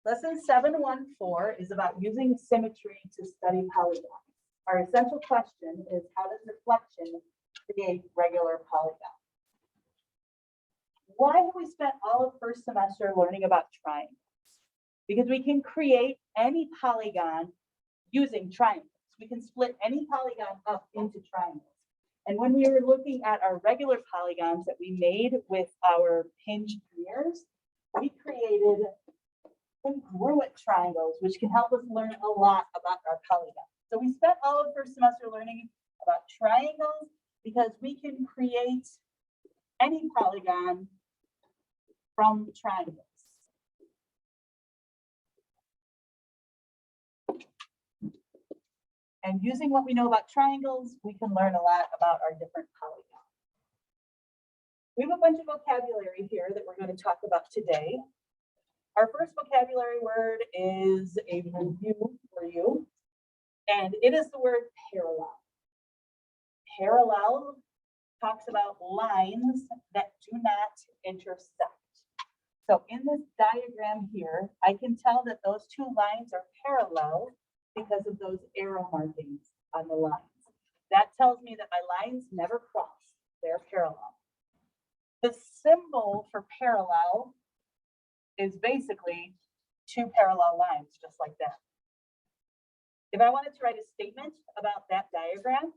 Lesson 714 is about using symmetry to study polygons. Our essential question is, how does reflection create regular polygons? Why have we spent all of first semester learning about triangles? Because we can create any polygon using triangles. We can split any polygon up into triangles. And when we were looking at our regular polygons that we made with our hinged mirrors, we created congruent triangles, which can help us learn a lot about our polygons. So we spent all of first semester learning about triangles because we can create any polygon from triangles. And using what we know about triangles, we can learn a lot about our different polygons. We have a bunch of vocabulary here that we're going to talk about today. Our first vocabulary word is a review for you, and it is the word parallel. Parallel talks about lines that do not intersect. So in this diagram here, I can tell that those two lines are parallel because of those arrow markings on the lines. That tells me that my lines never cross, they're parallel. The symbol for parallel is basically two parallel lines, just like that. If I wanted to write a statement about that diagram,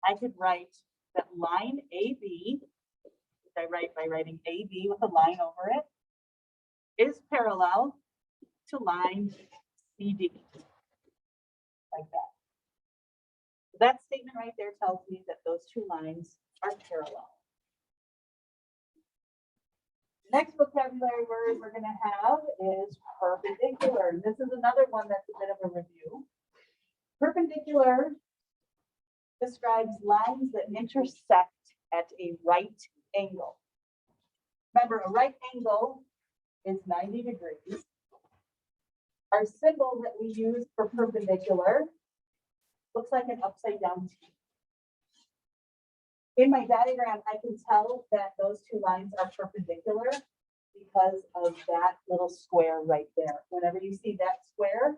I could write that line AB, which I write by writing AB with a line over it, is parallel to line CD, like that. That statement right there tells me that those two lines are parallel. Next vocabulary word we're going to have is perpendicular. And this is another one that's a bit of a review. Perpendicular describes lines that intersect at a right angle. Remember, a right angle is 90 degrees. Our symbol that we use for perpendicular looks like an upside down T. In my diagram, I can tell that those two lines are perpendicular because of that little square right there. Whenever you see that square,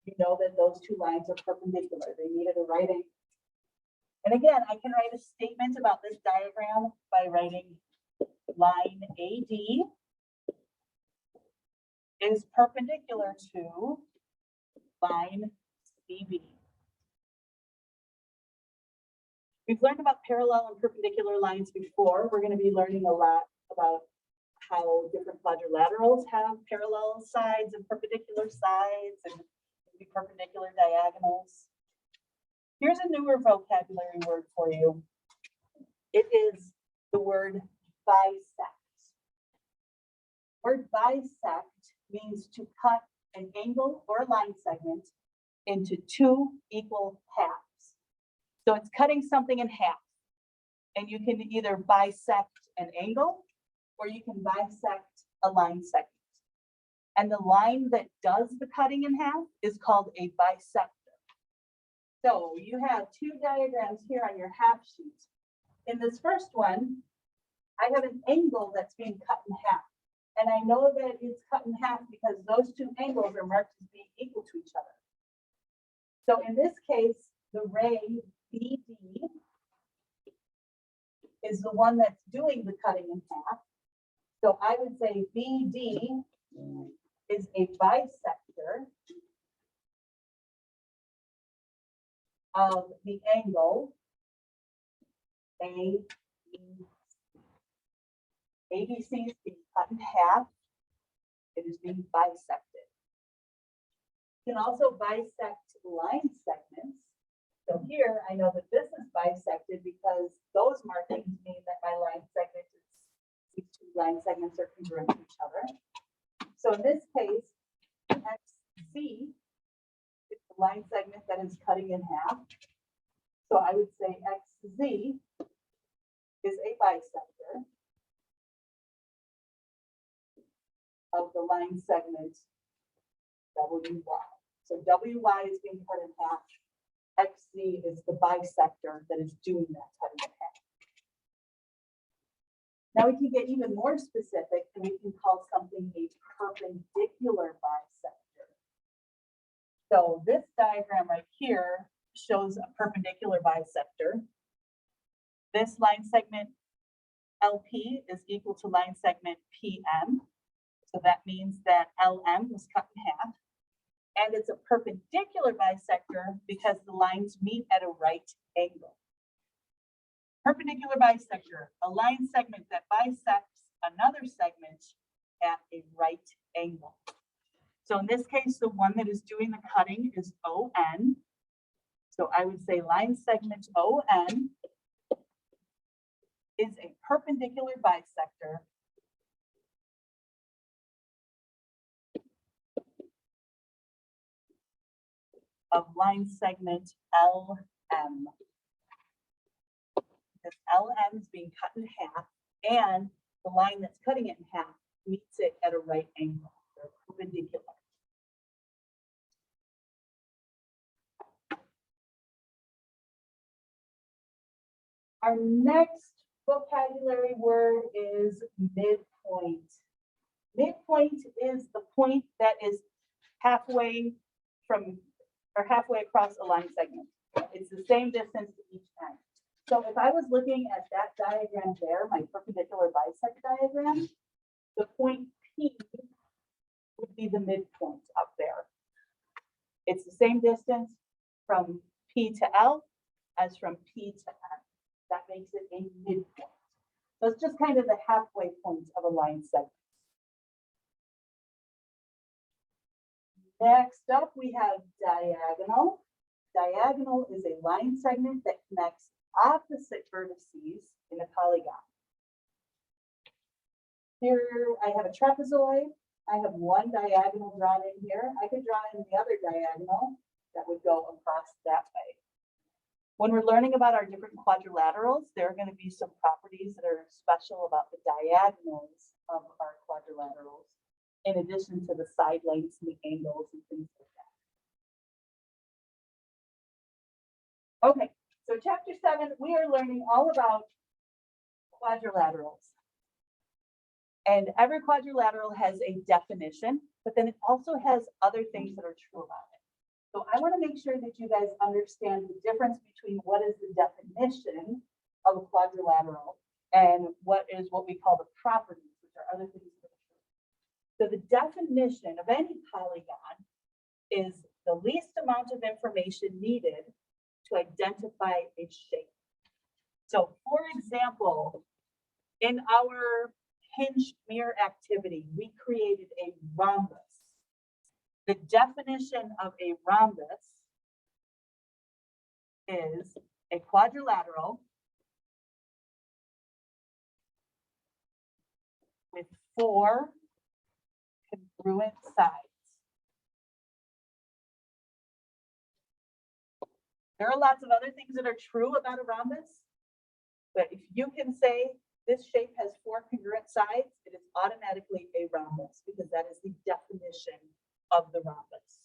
you know that those two lines are perpendicular. They meet at a right angle. And again, I can write a statement about this diagram by writing line AD is perpendicular to line CB. We've learned about parallel and perpendicular lines before. We're going to be learning a lot about how different quadrilaterals have parallel sides and perpendicular sides and maybe perpendicular diagonals. Here's a newer vocabulary word for you. It is the word bisect. Word bisect means to cut an angle or line segment into two equal halves. So it's cutting something in half, and you can either bisect an angle or you can bisect a line segment. And the line that does the cutting in half is called a bisector. So you have two diagrams here on your half sheet. In this first one, I have an angle that's being cut in half. And I know that it's cut in half because those two angles are marked as being equal to each other. So in this case, the ray BD is the one that's doing the cutting in half. So I would say BD is a bisector of the angle ABC. ABC is being cut in half. It is being bisected. You can also bisect line segments. So here I know that this is bisected because those markings mean that my line segment is, these two line segments are congruent to each other. So in this case, XZ is the line segment that is cutting in half. So I would say XZ is a bisector of the line segment WY. So WY is being cut in half. XZ is the bisector that is doing that cutting in half. Now we can get even more specific and we can call something a perpendicular bisector. So this diagram right here shows a perpendicular bisector. This line segment LP is equal to line segment PM. So that means that LM was cut in half. And it's a perpendicular bisector because the lines meet at a right angle. Perpendicular bisector, a line segment that bisects another segment at a right angle. So in this case, the one that is doing the cutting is ON. So I would say line segment ON is a perpendicular bisector of line segment LM. Because LM is being cut in half, and the line that's cutting it in half meets it at a right angle. They're perpendicular. Our next vocabulary word is midpoint. Midpoint is the point that is halfway from, or halfway across a line segment. It's the same distance each time. So if I was looking at that diagram there, my perpendicular bisect diagram, the point P would be the midpoint up there. It's the same distance from P to L as from P to N. That makes it a midpoint. So it's just kind of the halfway point of a line segment. Next up, we have diagonal. Diagonal is a line segment that connects opposite vertices in a polygon. Here I have a trapezoid. I have one diagonal drawn in here. I could draw in the other diagonal that would go across that way. When we're learning about our different quadrilaterals, there are going to be some properties that are special about the diagonals of our quadrilaterals, in addition to the side lengths and the angles and things like that. Okay, so chapter 7, we are learning all about quadrilaterals. And every quadrilateral has a definition, but then it also has other things that are true about it. So I want to make sure that you guys understand the difference between what is the definition of a quadrilateral and what is what we call the properties, which are other things that are true. So the definition of any polygon is the least amount of information needed to identify a shape. So for example, in our hinged mirror activity, we created a rhombus. The definition of a rhombus is a quadrilateral with 4 congruent sides. There are lots of other things that are true about a rhombus, but if you can say this shape has 4 congruent sides, it is automatically a rhombus because that is the definition of the rhombus.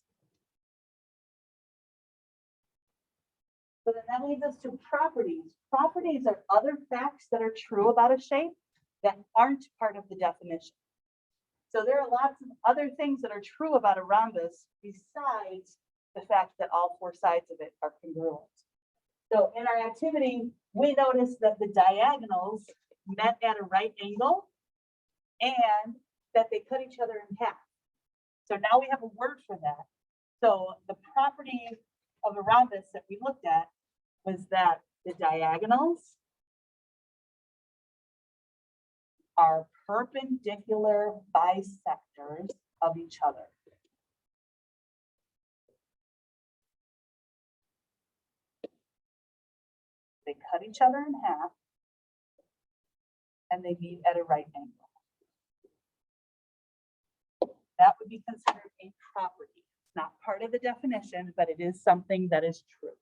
So then that leads us to properties. Properties are other facts that are true about a shape that aren't part of the definition. So there are lots of other things that are true about a rhombus besides the fact that all 4 sides of it are congruent. So in our activity, we noticed that the diagonals met at a right angle and that they cut each other in half. So now we have a word for that. So the property of a rhombus that we looked at was that the diagonals are perpendicular bisectors of each other. They cut each other in half and they meet at a right angle. That would be considered a property. It's not part of the definition, but it is something that is true.